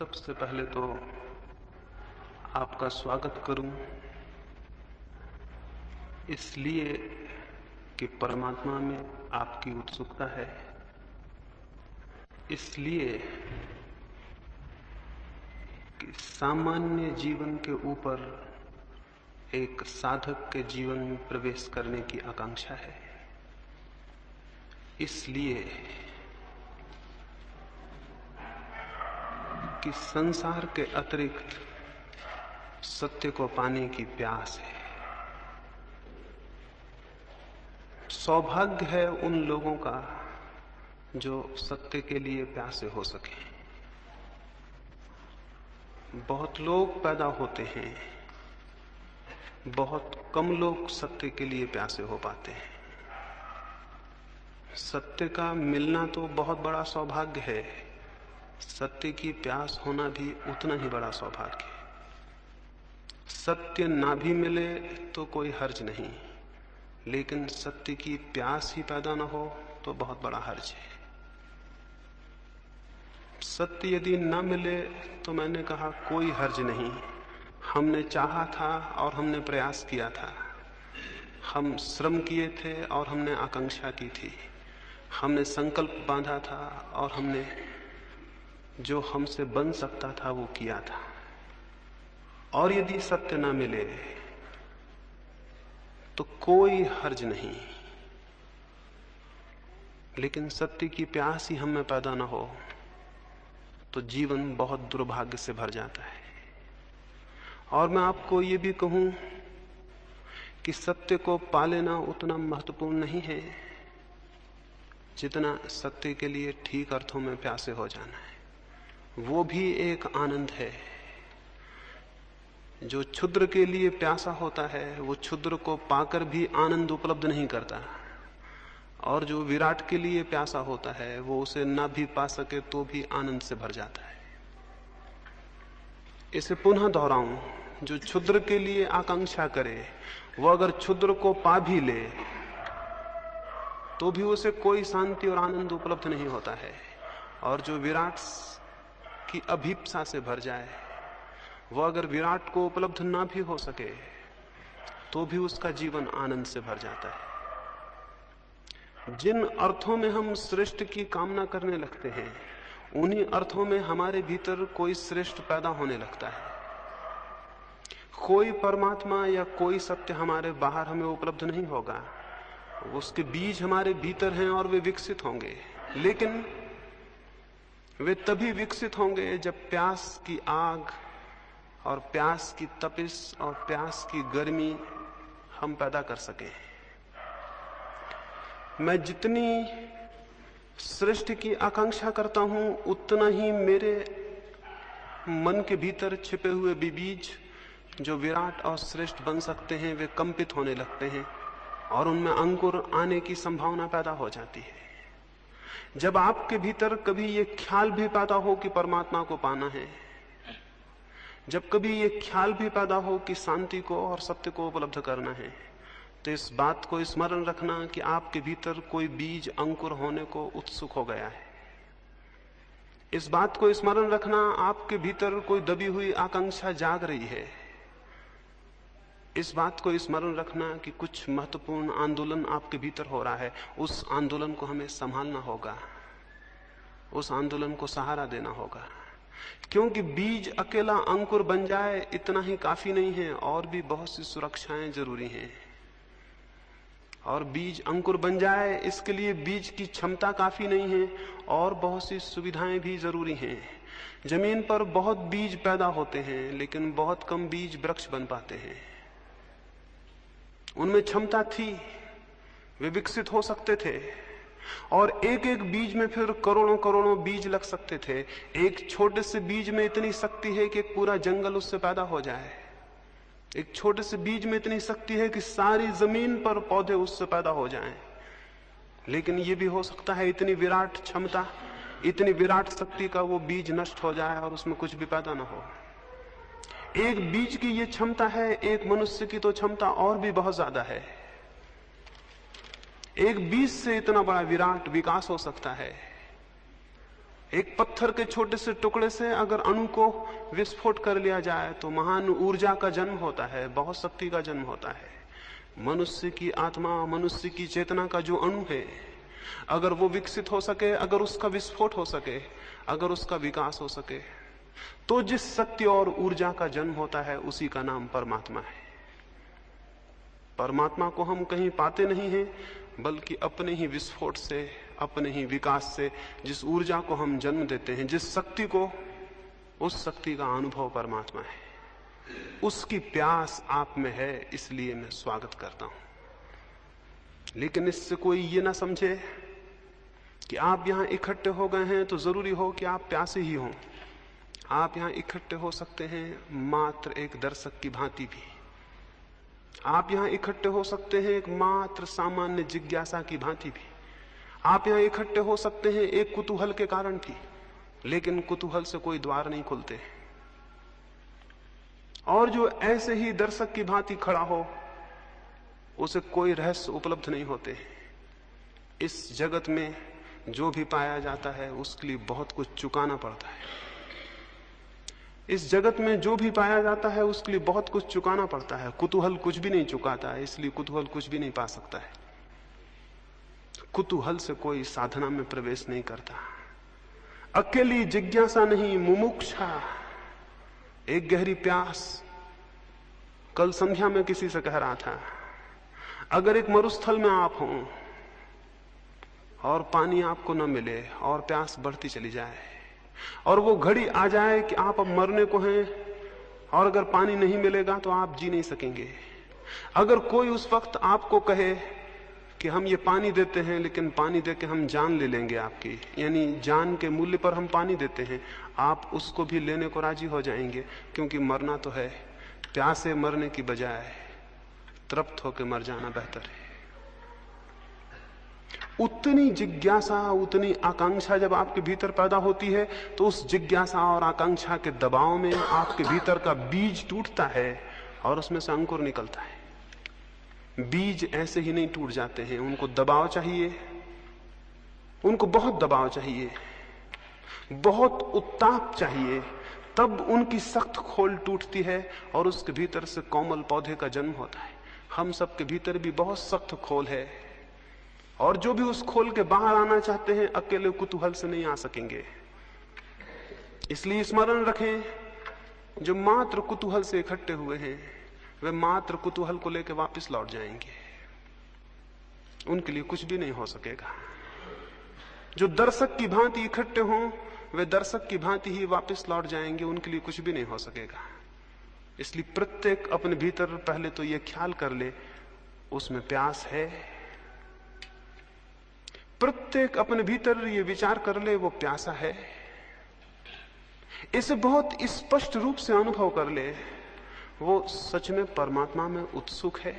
सबसे पहले तो आपका स्वागत करूं, इसलिए कि परमात्मा में आपकी उत्सुकता है, इसलिए कि सामान्य जीवन के ऊपर एक साधक के जीवन में प्रवेश करने की आकांक्षा है, इसलिए कि संसार के अतिरिक्त सत्य को पाने की प्यास है। सौभाग्य है उन लोगों का जो सत्य के लिए प्यासे हो सके। बहुत लोग पैदा होते हैं, बहुत कम लोग सत्य के लिए प्यासे हो पाते हैं। सत्य का मिलना तो बहुत बड़ा सौभाग्य है, सत्य की प्यास होना भी उतना ही बड़ा सौभाग्य है। सत्य ना भी मिले तो कोई हर्ज नहीं, लेकिन सत्य की प्यास ही पैदा ना हो तो बहुत बड़ा हर्ज है। सत्य यदि ना मिले तो मैंने कहा कोई हर्ज नहीं, हमने चाहा था और हमने प्रयास किया था, हम श्रम किए थे और हमने आकांक्षा की थी, हमने संकल्प बांधा था और हमने जो हमसे बन सकता था वो किया था। और यदि सत्य ना मिले तो कोई हर्ज नहीं, लेकिन सत्य की प्यास ही हमें पैदा ना हो तो जीवन बहुत दुर्भाग्य से भर जाता है। और मैं आपको ये भी कहूं कि सत्य को पा लेना उतना महत्वपूर्ण नहीं है जितना सत्य के लिए ठीक अर्थों में प्यासे हो जाना है। वो भी एक आनंद है। जो क्षुद्र के लिए प्यासा होता है वो क्षुद्र को पाकर भी आनंद उपलब्ध नहीं करता, और जो विराट के लिए प्यासा होता है वो उसे ना भी पा सके तो भी आनंद से भर जाता है। इसे पुनः दोहराऊं, जो क्षुद्र के लिए आकांक्षा करे वो अगर क्षुद्र को पा भी ले तो भी उसे कोई शांति और आनंद उपलब्ध नहीं होता है। और जो विराट की अभीप्सा से भर जाए वो अगर विराट को उपलब्ध ना भी हो सके तो भी उसका जीवन आनंद से भर जाता है। जिन अर्थों में हम श्रेष्ठ की कामना करने लगते हैं उन्हीं अर्थों में हमारे भीतर कोई श्रेष्ठ पैदा होने लगता है। कोई परमात्मा या कोई सत्य हमारे बाहर हमें उपलब्ध नहीं होगा, उसके बीज हमारे भीतर हैं और वे विकसित होंगे, लेकिन वे तभी विकसित होंगे जब प्यास की आग और प्यास की तपिश और प्यास की गर्मी हम पैदा कर सकें। मैं जितनी श्रेष्ठ की आकांक्षा करता हूं उतना ही मेरे मन के भीतर छिपे हुए बीज जो विराट और श्रेष्ठ बन सकते हैं वे कंपित होने लगते हैं और उनमें अंकुर आने की संभावना पैदा हो जाती है। जब आपके भीतर कभी ये ख्याल भी पैदा हो कि परमात्मा को पाना है, जब कभी ये ख्याल भी पैदा हो कि शांति को और सत्य को उपलब्ध करना है, तो इस बात को स्मरण रखना कि आपके भीतर कोई बीज अंकुर होने को उत्सुक हो गया है। इस बात को स्मरण रखना आपके भीतर कोई दबी हुई आकांक्षा जाग रही है। इस बात को स्मरण रखना कि कुछ महत्वपूर्ण आंदोलन आपके भीतर हो रहा है। उस आंदोलन को हमें संभालना होगा, उस आंदोलन को सहारा देना होगा, क्योंकि बीज अकेला अंकुर बन जाए इतना ही काफी नहीं है, और भी बहुत सी सुरक्षाएं जरूरी हैं। और बीज अंकुर बन जाए इसके लिए बीज की क्षमता काफी नहीं है, और बहुत सी सुविधाएं भी जरूरी हैं। जमीन पर बहुत बीज पैदा होते हैं लेकिन बहुत कम बीज वृक्ष बन पाते हैं। उनमें क्षमता थी, वे विकसित हो सकते थे, और एक एक बीज में फिर करोड़ों करोड़ों बीज लग सकते थे। एक छोटे से बीज में इतनी शक्ति है कि एक पूरा जंगल उससे पैदा हो जाए। एक छोटे से बीज में इतनी शक्ति है कि सारी जमीन पर पौधे उससे पैदा हो जाएं। लेकिन ये भी हो सकता है इतनी विराट क्षमता, इतनी विराट शक्ति का वो बीज नष्ट हो जाए और उसमें कुछ भी पैदा ना हो। एक बीज की ये क्षमता है, एक मनुष्य की तो क्षमता और भी बहुत ज्यादा है। एक बीज से इतना बड़ा विराट विकास हो सकता है। एक पत्थर के छोटे से टुकड़े से अगर अणु को विस्फोट कर लिया जाए तो महान ऊर्जा का जन्म होता है, बहुत शक्ति का जन्म होता है। मनुष्य की आत्मा, मनुष्य की चेतना का जो अणु है, अगर वो विकसित हो सके, अगर उसका विस्फोट हो सके, अगर उसका विकास हो सके, तो जिस शक्ति और ऊर्जा का जन्म होता है उसी का नाम परमात्मा है। परमात्मा को हम कहीं पाते नहीं हैं, बल्कि अपने ही विस्फोट से, अपने ही विकास से, जिस ऊर्जा को हम जन्म देते हैं, जिस शक्ति को, उस शक्ति का अनुभव परमात्मा है। उसकी प्यास आप में है, इसलिए मैं स्वागत करता हूं। लेकिन इससे कोई ये ना समझे कि आप यहां इकट्ठे हो गए हैं तो जरूरी हो कि आप प्यासे ही हों। आप यहां इकट्ठे हो सकते हैं मात्र एक दर्शक की भांति भी। आप यहां इकट्ठे हो सकते हैं एक मात्र सामान्य जिज्ञासा की भांति भी। आप यहां इकट्ठे हो सकते हैं एक कुतूहल के कारण भी, लेकिन कुतूहल से कोई द्वार नहीं खुलते। और जो ऐसे ही दर्शक की भांति खड़ा हो, उसे कोई रहस्य उपलब्ध नहीं होते। इस जगत में जो भी पाया जाता है उसके लिए बहुत कुछ चुकाना पड़ता है। इस जगत में जो भी पाया जाता है उसके लिए बहुत कुछ चुकाना पड़ता है। कुतूहल कुछ भी नहीं चुकाता है, इसलिए कुतूहल कुछ भी नहीं पा सकता है। कुतूहल से कोई साधना में प्रवेश नहीं करता। अकेली जिज्ञासा नहीं, मुमुक्षा, एक गहरी प्यास। कल संध्या में किसी से कह रहा था, अगर एक मरुस्थल में आप हों और पानी आपको न मिले और प्यास बढ़ती चली जाए, और वो घड़ी आ जाए कि आप अब मरने को हैं, और अगर पानी नहीं मिलेगा तो आप जी नहीं सकेंगे। अगर कोई उस वक्त आपको कहे कि हम ये पानी देते हैं, लेकिन पानी देके हम जान ले लेंगे आपकी, यानी जान के मूल्य पर हम पानी देते हैं, आप उसको भी लेने को राजी हो जाएंगे, क्योंकि मरना तो है। प्यासे मरने की बजाय तृप्त होकर मर जाना बेहतर है। उतनी जिज्ञासा, उतनी आकांक्षा जब आपके भीतर पैदा होती है, तो उस जिज्ञासा और आकांक्षा के दबाव में आपके भीतर का बीज टूटता है और उसमें से अंकुर निकलता है। बीज ऐसे ही नहीं टूट जाते हैं, उनको दबाव चाहिए, उनको बहुत दबाव चाहिए, बहुत उत्ताप चाहिए, तब उनकी सख्त खोल टूटती है और उसके भीतर से कोमल पौधे का जन्म होता है। हम सबके भीतर भी बहुत सख्त खोल है, और जो भी उस खोल के बाहर आना चाहते हैं अकेले कुतूहल से नहीं आ सकेंगे। इसलिए स्मरण रखें, जो मात्र कुतूहल से इकट्ठे हुए हैं वे मात्र कुतूहल को लेकर वापस लौट जाएंगे, उनके लिए कुछ भी नहीं हो सकेगा। जो दर्शक की भांति इकट्ठे हों वे दर्शक की भांति ही वापस लौट जाएंगे, उनके लिए कुछ भी नहीं हो सकेगा। इसलिए प्रत्येक अपने भीतर पहले तो यह ख्याल कर ले उसमें प्यास है। प्रत्येक अपने भीतर ये विचार कर ले वो प्यासा है। इसे बहुत स्पष्ट रूप से अनुभव कर ले, वो सच में परमात्मा में उत्सुक है।